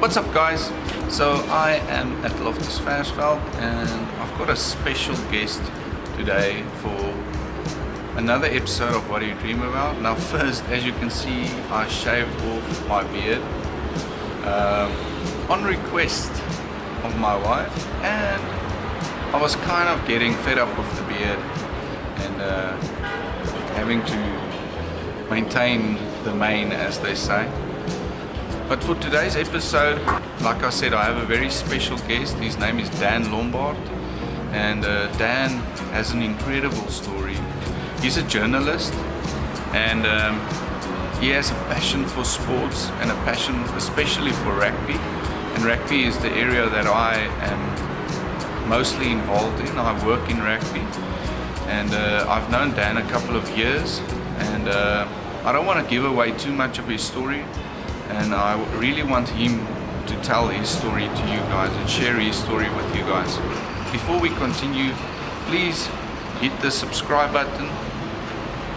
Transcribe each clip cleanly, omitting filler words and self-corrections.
What's up guys? So I am at Versveld and I've got a special guest today for another episode of What Do You Dream About. Now first, as you can see, I shaved off my beard on request of my wife, and I was kind of getting fed up with the beard and having to maintain the mane, as they say. But for today's episode, like I said, I have a very special guest. His name is Dan Lombard, and Dan has an incredible story. He's a journalist, and he has a passion for sports and a passion especially for rugby. And rugby is the area that I am mostly involved in. I work in rugby, and I've known Dan a couple of years, and I don't want to give away too much of his story. And I really want him to tell his story to you guys and share his story with you guys. Before we continue, please hit the subscribe button.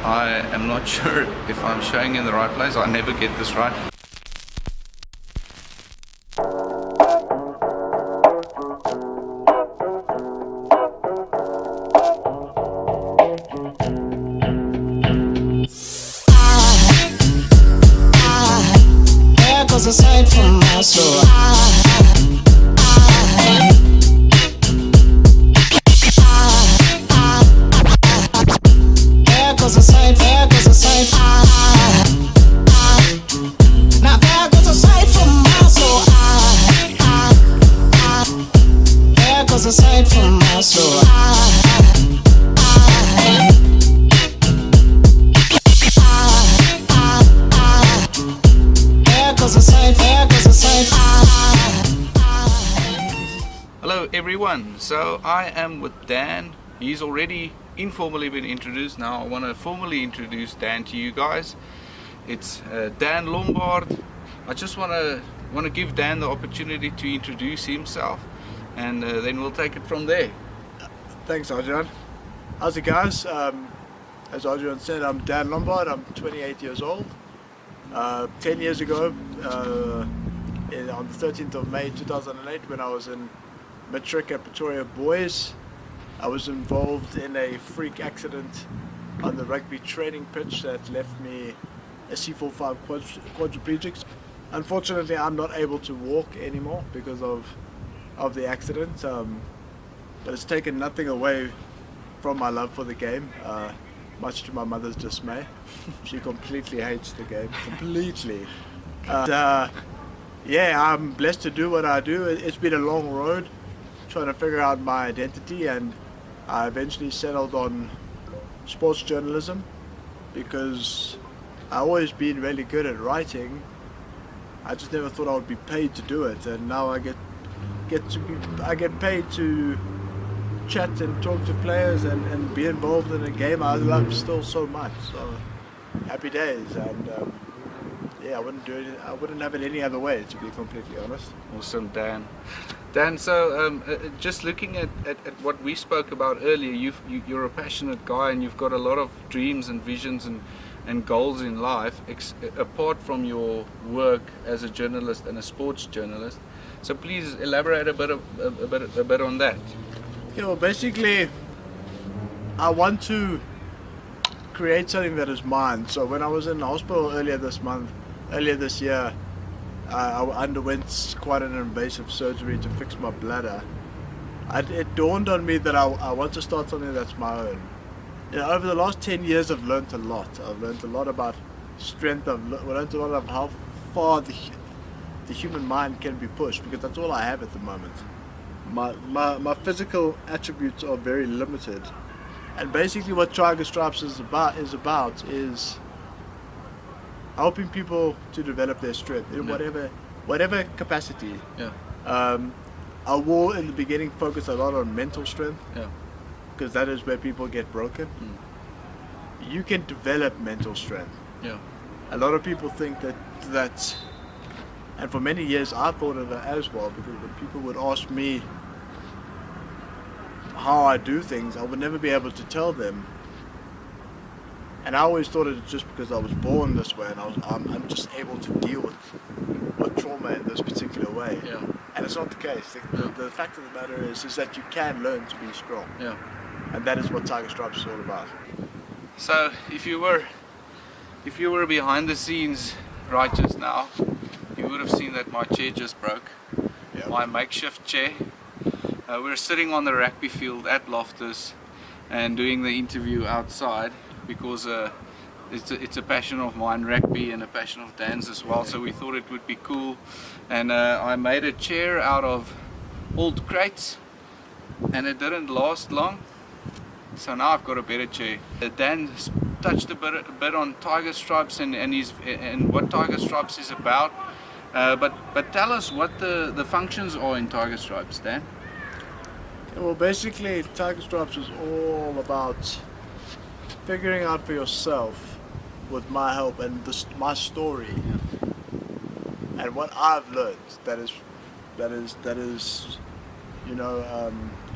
I am not sure if I'm showing in the right place. I never get this right. Aside from my soul, there goes a sight now there goes a sight from my soul, there goes a sight from my soul, Hello everyone, so I am with Dan. He's already informally been introduced. Now I want to formally introduce Dan to you guys. It's Dan Lombard. I just want to give Dan the opportunity to introduce himself, and then we'll take it from there. Thanks, Adrian. How's it, guys? As Adrian said, I'm Dan Lombard. I'm 28 years old. 10 years ago, on the 13th of May 2008, when I was in Matric at Pretoria Boys, I was involved in a freak accident on the rugby training pitch that left me a C45 quadriplegic. Unfortunately, I'm not able to walk anymore because of the accident, but it's taken nothing away from my love for the game, much to my mother's dismay. She completely hates the game, completely. Yeah, I'm blessed to do what I do. It's been a long road trying to figure out my identity, and I eventually settled on sports journalism because I've always been really good at writing. I just never thought I would be paid to do it, and now I get paid to chat and talk to players and be involved in a game I love still so much. So happy days, and yeah, I wouldn't have it any other way, to be completely honest. Awesome, Dan. Dan, so just looking at what we spoke about earlier, you're a passionate guy and you've got a lot of dreams and visions and goals in life, apart from your work as a journalist and a sports journalist. So please elaborate a bit on that. Yeah, well, basically, I want to create something that is mine. So when I was in the hospital earlier this year, I underwent quite an invasive surgery to fix my bladder. It dawned on me that I want to start something that's my own. You know, over the last 10 years, I've learned a lot. I've learned a lot about strength. I've learned a lot of how far the human mind can be pushed, because that's all I have at the moment. My physical attributes are very limited, and basically what Tiger Stripes is about is helping people to develop their strength in whatever capacity. Yeah. I will in the beginning focus a lot on mental strength, because that is where people get broken. You can develop mental strength. Yeah. A lot of people think that, and for many years I thought of it as well, because when people would ask me how I do things, I would never be able to tell them. And I always thought it was just because I was born this way, and I'm just able to deal with or trauma in this particular way. Yeah. And it's not the case. The fact of the matter is that you can learn to be strong. Yeah. And that is what Tiger Stripes is all about. So if you were behind the scenes right just now, you would have seen that my chair just broke. Yeah. My makeshift chair. We're sitting on the rugby field at Loftus and doing the interview outside because it's a passion of mine, rugby, and a passion of Dan's as well, so we thought it would be cool. And I made a chair out of old crates, and it didn't last long, so now I've got a better chair. Dan touched a bit on Tiger Stripes and what Tiger Stripes is about, but tell us what the functions are in Tiger Stripes, Dan. Well, basically, Tiger Stripes is all about figuring out for yourself, with my help and my story, and what I've learned that is,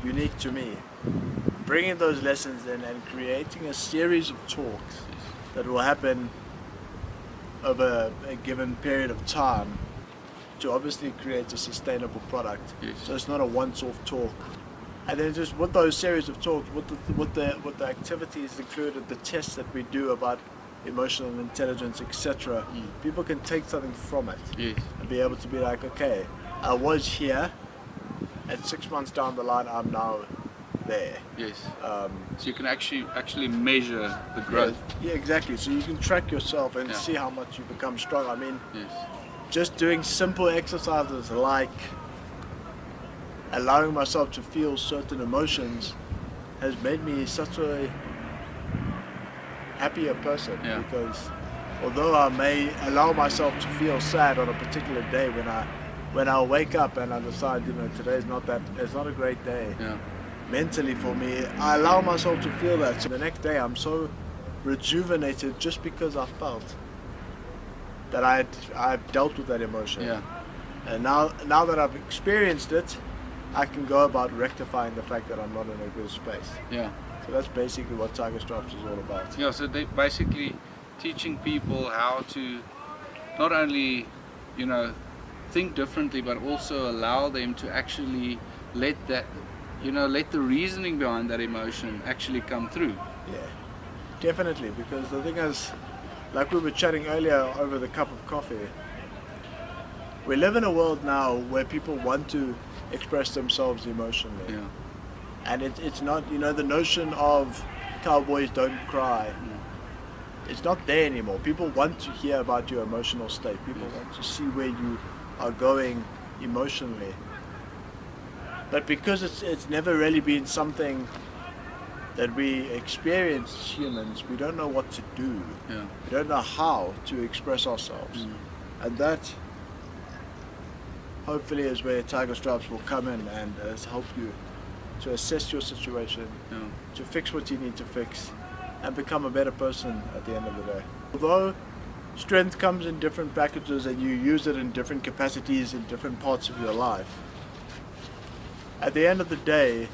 unique to me. Bringing those lessons in and creating a series of talks that will happen over a given period of time to obviously create a sustainable product. Yes. So it's not a once-off talk. And then just with those series of talks, with the activities included, the tests that we do about emotional intelligence, etc., people can take something from it. Yes. And be able to be like, okay, I was here, and 6 months down the line, I'm now there. Yes. So you can actually measure the growth. Yeah, exactly. So you can track yourself and Yeah. see how much you become strong. I mean, Yes. just doing simple exercises like allowing myself to feel certain emotions has made me such a happier person. Yeah. Because although I may allow myself to feel sad on a particular day, when I wake up and I decide, today's it's not a great day Yeah. mentally for me, I allow myself to feel that. So the next day I'm so rejuvenated just because I felt that I've dealt with that emotion. Yeah. And now that I've experienced it, I can go about rectifying the fact that I'm not in a good space. Yeah. So that's basically what Tiger Stripes is all about. Yeah, so they basically teaching people how to not only, think differently, but also allow them to actually let the reasoning behind that emotion actually come through. Yeah, definitely. Because the thing is, like we were chatting earlier over the cup of coffee, we live in a world now where people want to express themselves emotionally. Yeah. And it's not, the notion of cowboys don't cry. It's not there anymore. People want to hear about your emotional state. People want to see where you are going emotionally. But because it's never really been something that we experience as humans, we don't know what to do. Yeah. We don't know how to express ourselves. And that hopefully is where Tiger Stripes will come in and help you to assess your situation, Yeah. to fix what you need to fix, and become a better person at the end of the day. Although strength comes in different packages and you use it in different capacities in different parts of your life, at the end of the day,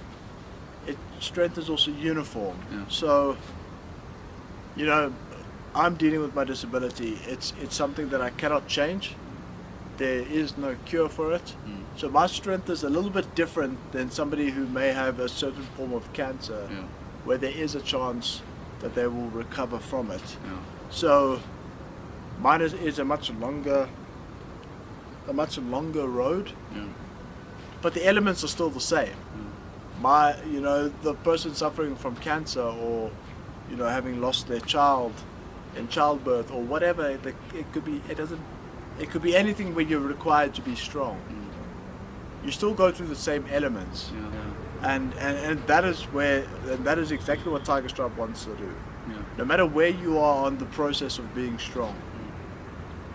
strength is also uniform. Yeah. So, I'm dealing with my disability. It's something that I cannot change. There is no cure for it. So my strength is a little bit different than somebody who may have a certain form of cancer, Yeah. where there is a chance that they will recover from it. Yeah. So mine is a much longer road, Yeah. but the elements are still the same. The person suffering from cancer, or having lost their child in childbirth, or whatever it could be, it could be anything where you're required to be strong. You still go through the same elements. Yeah. And that is exactly what Tiger Stripe wants to do. Yeah. No matter where you are on the process of being strong,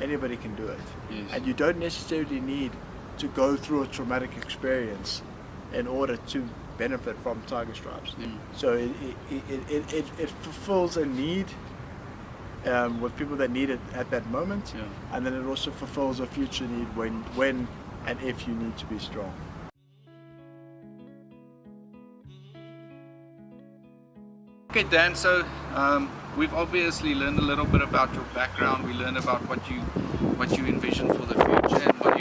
anybody can do it. Yes. And you don't necessarily need to go through a traumatic experience in order to benefit from Tiger Stripes. Yeah. So it fulfills a need with people that need it at that moment, Yeah. and then it also fulfills a future need when and if you need to be strong. Okay, Dan, so we've obviously learned a little bit about your background. We learned about what you envision for the future and what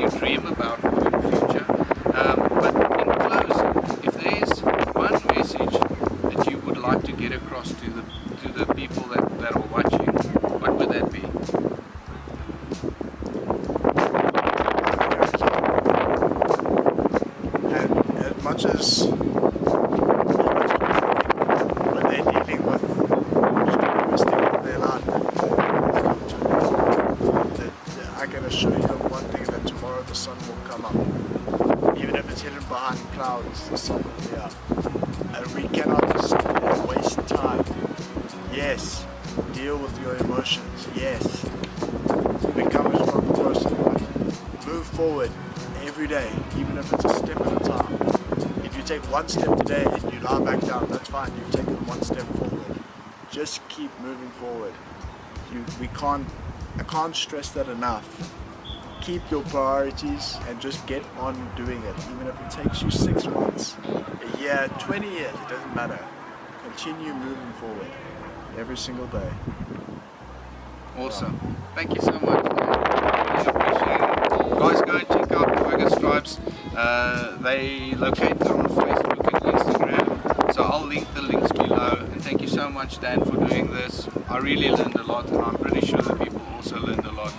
you dream about for the future. But in closing, if there's one message that you would like to get across to the people that are watching, what would that be? And as much as when they're dealing with extreme mistake in their life, that I can assure you of one thing, that tomorrow the sun will come up. Even if it's hidden behind clouds, the sun will be up. And we cannot sit and waste time. Yes, deal with your emotions. Yes, become a stronger person. Move forward every day, even if it's a step at a time. If you take one step today and you lie back down, that's fine. You've taken one step forward. Just keep moving forward. I can't stress that enough. Keep your priorities and just get on doing it. Even if it takes you 6 months, a year, 20 years, it doesn't matter. Continue moving forward every single day. Awesome. Thank you so much. Really appreciate it. Guys, go and check out Burger Stripes. They locate on Facebook and Instagram. So I'll link the links below. And thank you so much, Dan, for doing this. I really learned a lot, and I'm pretty sure the people also learned a lot.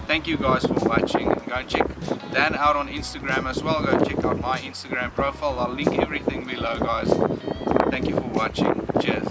Thank you guys for watching. Go and check Dan out on Instagram as well. Go check out my Instagram profile. I'll link everything below, guys. Thank you for watching. Cheers.